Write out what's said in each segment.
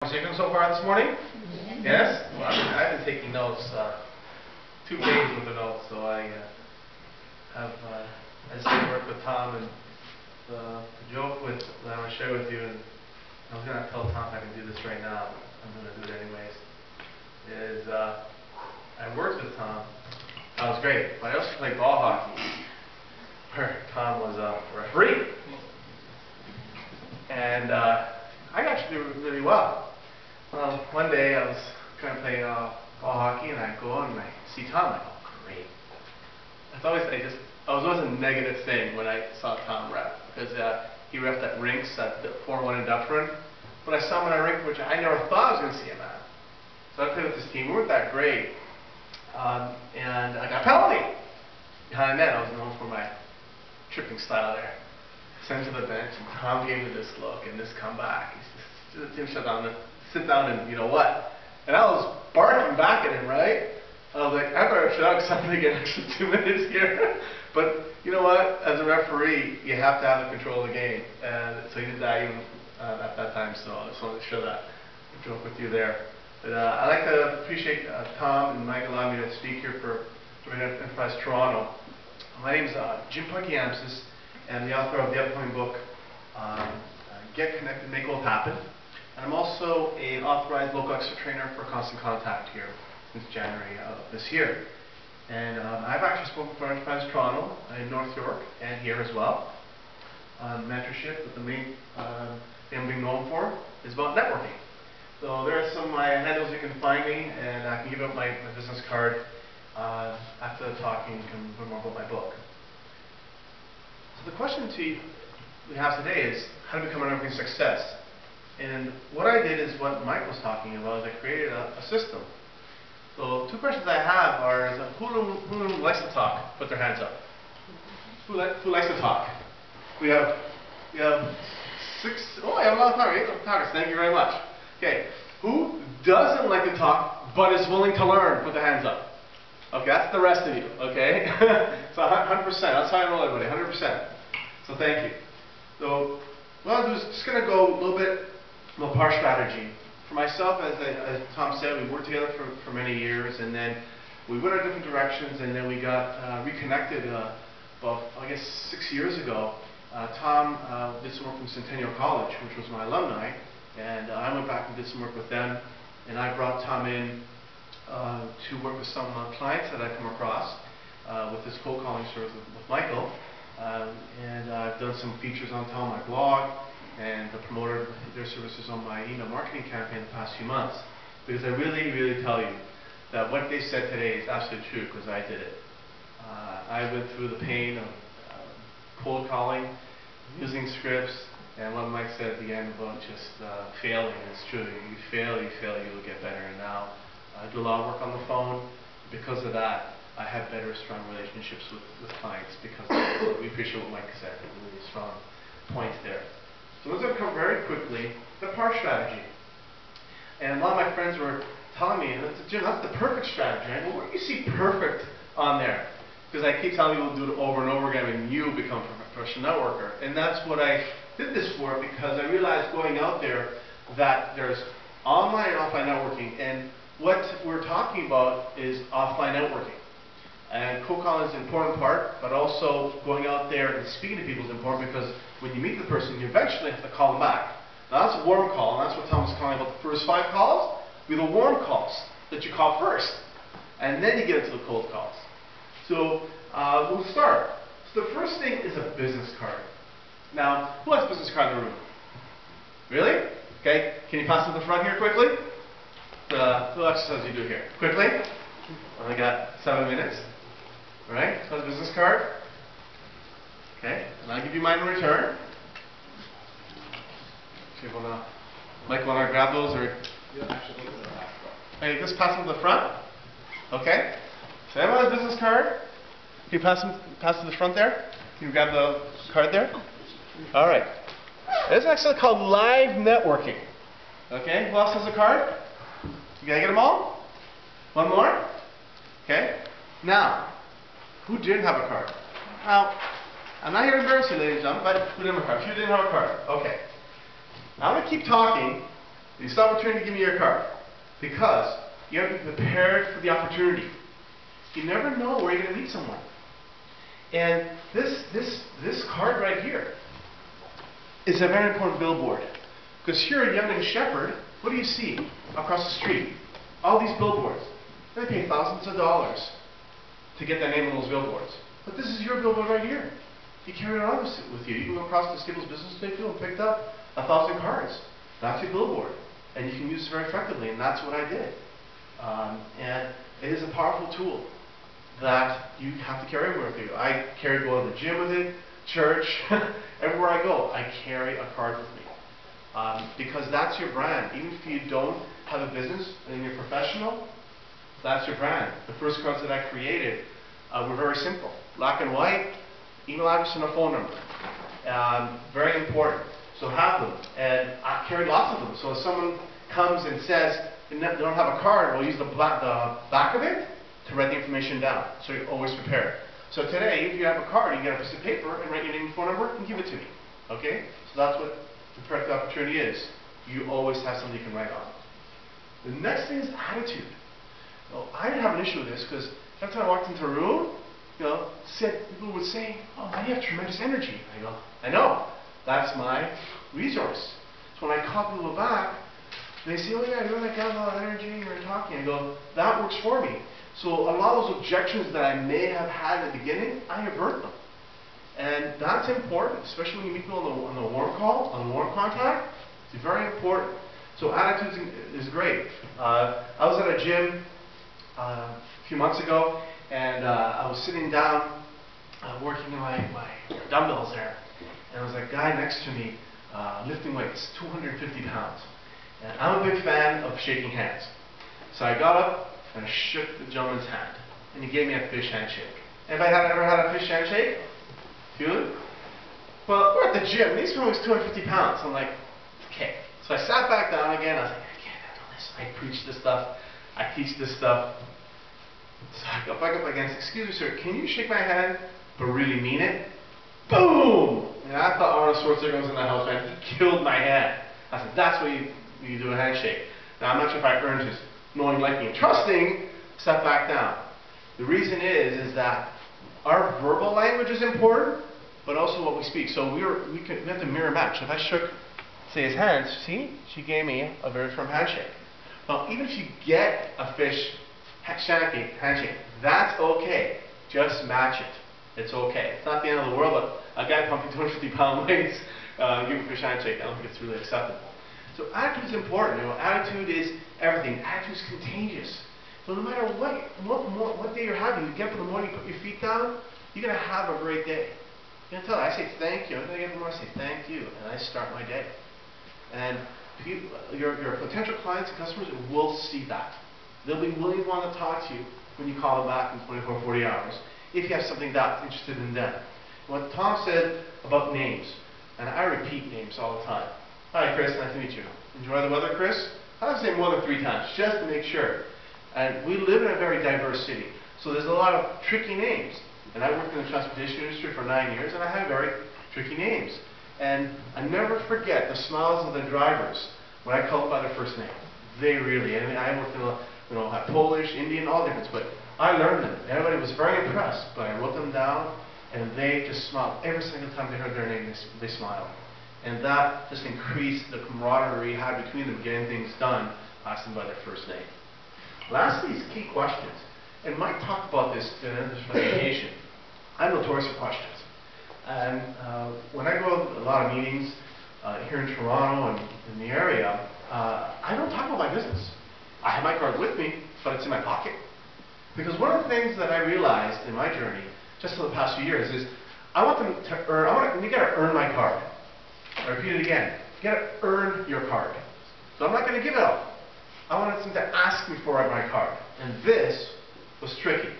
Conversation so far this morning? Yes? Well, I've been taking notes, 2 pages with the notes, so I just worked with Tom, and the joke that I want to share with you, and I was going to tell Tom if I can do this right now, but I'm going to do it anyways, is I worked with Tom. That was great, but I also played ball hockey, where Tom was a referee. And I got to do really well. Well, one day I was trying to play ball hockey, and I go on and I see Tom. I go, great. It's always it was always a negative thing when I saw Tom ref, because he refed at rinks at the 4-1 in Dufferin. But I saw him at a rink which I never thought I was going to see him at. So I played with this team. We weren't that great, and I got a penalty behind the net. I was known for my tripping style there. Sent to the bench, and Tom gave me this look and this comeback. He said, "Tim, sit down and you know what?" And I was barking back at him, right? I was like, I better shut up because I'm going to get an extra 2 minutes here. But you know what? As a referee, you have to have the control of the game. And so he did that even at that time. So I just wanted to share that joke with you there. But I'd like to appreciate Tom and Mike allowing me to speak here for Enterprise Toronto. My name is Jim Puckiamsis. And the author of the upcoming book, Get Connected, Make Gold Happen. And I'm also an authorized local expert trainer for Constant Contact here since January of this year. And I've actually spoken for Enterprise Toronto in North York and here as well. Mentorship, but the main thing I'm being known for is about networking. So there are some of my handles you can find me, and I can give out my business card after the talk, and you can learn more about my book. So the question we have today is how to become a networking success. And what I did is what Mike was talking about, is I created a system. So 2 questions I have are, who likes to talk? Put their hands up. Who likes to talk? We have 6, oh, I have a lot of talkers. Thank you very much. Okay, who doesn't like to talk but is willing to learn? Put their hands up. Okay, that's the rest of you, okay? So 100%, that's how I roll everybody, 100%. So thank you. So what I'll do is just going to go a little bit about our strategy. For myself, as Tom said, we worked together for many years, and then we went our different directions, and then we got reconnected about, I guess, 6 years ago. Tom did some work from Centennial College, which was my alumni, and I went back and did some work with them, and I brought Tom in to work with some clients that I've come across with this cold calling service with Michael. And I've done some features on Tom, my blog, and promoted their services on my email marketing campaign the past few months. Because I really, really tell you that what they said today is absolutely true, because I did it. I went through the pain of cold calling, using scripts, and what Mike said at the end about just failing is true. You fail, you will get better. And now I do a lot of work on the phone. Because of that, I have better, strong relationships with clients because of that. So we appreciate what Mike said. Really strong points there. So let's cover very quickly the PAR strategy. And a lot of my friends were telling me, Jim, that's the perfect strategy. I go, where do you see perfect on there? Because I keep telling people to do it over and over again when you become a professional networker. And that's what I did this for, because I realized going out there that there's online and offline networking. And what we're talking about is offline networking. And cold calling is an important part, but also going out there and speaking to people is important, because when you meet the person, you eventually have to call them back. Now that's a warm call, and that's what Tom was calling about the first 5 calls. Be the warm calls that you call first, and then you get into the cold calls. So we'll start. So the first thing is a business card. Now, who has a business card in the room? Really? Okay, can you pass to the front here quickly? The little exercise you do here. Quickly. Only got 7 minutes. Alright, so that's a business card. Okay, and I'll give you mine in return. So you Mike, want to grab those, or? Hey, just pass them to the front. Okay. So everyone has a business card. Can you pass to the front there? Can you grab the card there? Alright. It's actually called live networking. Okay, who else has a card? You gotta get them all? One more? Okay. Now, who didn't have a card? Now, I'm not here to embarrass you, ladies and gentlemen, but who didn't have a card? If you didn't have a card. Okay. Now I'm going to keep talking, It's the opportunity to give me your card. Because you have to be prepared for the opportunity. You never know where you're going to meet someone. And this card right here is a very important billboard. Because here at Young and Shepherd, what do you see across the street? All these billboards. They pay thousands of dollars to get their name on those billboards. But this is your billboard right here. You carry it on with you. You can go across the Skittles Business Day field and picked up 1,000 cards. That's your billboard. And you can use it very effectively, and that's what I did. And it is a powerful tool that you have to carry with you. I go to the gym with it, church, everywhere I go, I carry a card with me. Because that's your brand. Even if you don't have a business and you're professional, that's your brand. The first cards that I created were very simple. Black and white, email address and a phone number. Very important. So have them. And I carry lots of them. So if someone comes and says they don't have a card, we'll use the back of it to write the information down. So you're always prepared. So today, if you have a card, you get a piece of paper and write your name and phone number and give it to me. Okay? So that's what the perfect opportunity is. You always have something you can write on. The next thing is attitude. Well, I didn't have an issue with this because every time I walked into a room, people would say, "Oh, you have tremendous energy." I go, "I know. That's my resource." So when I call people back, they say, "Oh yeah, you're like got a lot of energy, you're talking." I go, "That works for me." So a lot of those objections that I may have had at the beginning, I avert them. And that's important, especially when you meet people on the warm call, on the warm contact. It's very important. So attitude is great. I was at a gym a few months ago, and I was sitting down working on my dumbbells there. And there was a guy next to me lifting weights, 250 pounds. And I'm a big fan of shaking hands. So I got up and I shook the gentleman's hand. And he gave me a fish handshake. Anybody ever had a fish handshake? Feel it? Well, we're at the gym. These fellows 250 pounds. I'm like, okay. So I sat back down again. I was like, I can't handle this. I preach this stuff. I teach this stuff. So I got back up again. "Excuse me, sir, can you shake my hand but really mean it?" Boom! And I thought Arnold Schwarzenegger was in the house, man. He killed my hand. I said, that's what you do a handshake. Now, I'm not sure if I earned his knowing, liking, and trusting. Step back down. The reason is that our verbal language is important, but also what we speak. So we have to mirror match. If I shook, say, his hands, see, she gave me a very firm handshake. Now, even if you get a fish handshake, that's okay. Just match it. It's okay. It's not the end of the world, but a guy pumping 250-pound weights, give a fish handshake. I don't think it's really acceptable. So attitude is important. Attitude is everything. Attitude is contagious. So no matter what day you're having, you get up in the morning, you put your feet down, you're going to have a great day. You're going to tell I say thank you. I'm going to get up in the morning, I say thank you, and I start my day. And your potential clients and customers will see that. They'll be willing to want to talk to you when you call them back in 24, 40 hours if you have something that's interested in them. What Tom said about names, and I repeat names all the time. "Hi, Chris, nice to meet you. Enjoy the weather, Chris?" I have to say more than 3 times, just to make sure. And we live in a very diverse city, so there's a lot of tricky names. And I worked in the transportation industry for 9 years, and I have very tricky names. And I never forget the smiles of the drivers when I call them by their first name. They really, I mean, I worked in Polish, Indian, all different, but I learned them. Everybody was very impressed, but I wrote them down, and they just smiled. Every single time they heard their name, they smiled. And that just increased the camaraderie we had between them getting things done, asking by their first name. Lastly is key questions. And Mike talked about this in this presentation. I'm notorious for questions. And when I go to a lot of meetings here in Toronto and in the area, I don't talk about my business. I have my card with me, but it's in my pocket. Because one of the things that I realized in my journey, just for the past few years, is I want them to earn, you gotta earn my card. I repeat it again, you gotta earn your card. So I'm not gonna give it up. I wanted them to ask me for my card. And this was tricky.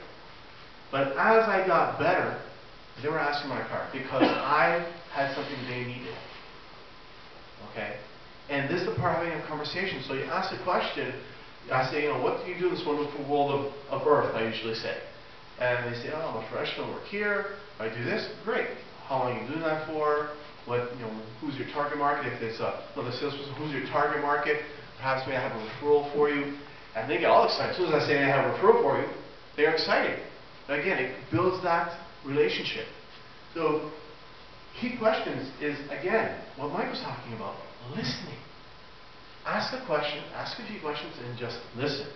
But as I got better, they were asking my card because I had something they needed. Okay? And this is the part of having a conversation. So you ask a question, I say, what do you do in this wonderful world of Earth, I usually say. And they say, oh, I'm a professional, work here, I do this, great. How long are you doing that for? What, who's your target market? If it's another salesperson, who's your target market? perhaps may I have a referral for you, and they get all excited. As soon as I say I have a referral for you, they're excited. But again, it builds that relationship. So, key questions is, again, what Mike was talking about, listening. Ask a question, ask a few questions, and just listen.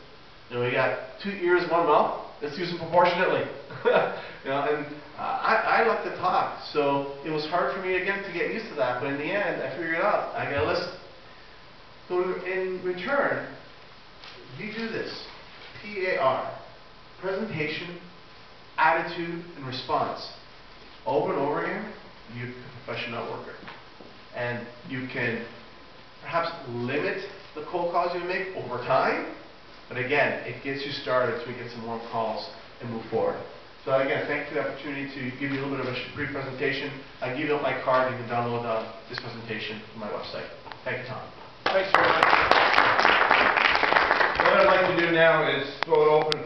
You know, we got 2 ears, 1 mouth. Let's use them proportionately. You know, and I like to talk, so it was hard for me again to get used to that. But in the end, I figured it out. I gotta listen. So in return, you do this: PAR, presentation, attitude, and response. Over and over again, you're a professional networker, and you can perhaps limit the cold calls you make over time. But again, it gets you started so we get some more calls and move forward. So again, thank you for the opportunity to give you a little bit of a brief presentation. I give you my card. You can download this presentation from my website. Thank you, Tom. Thanks very much. What I'd like to do now is throw it open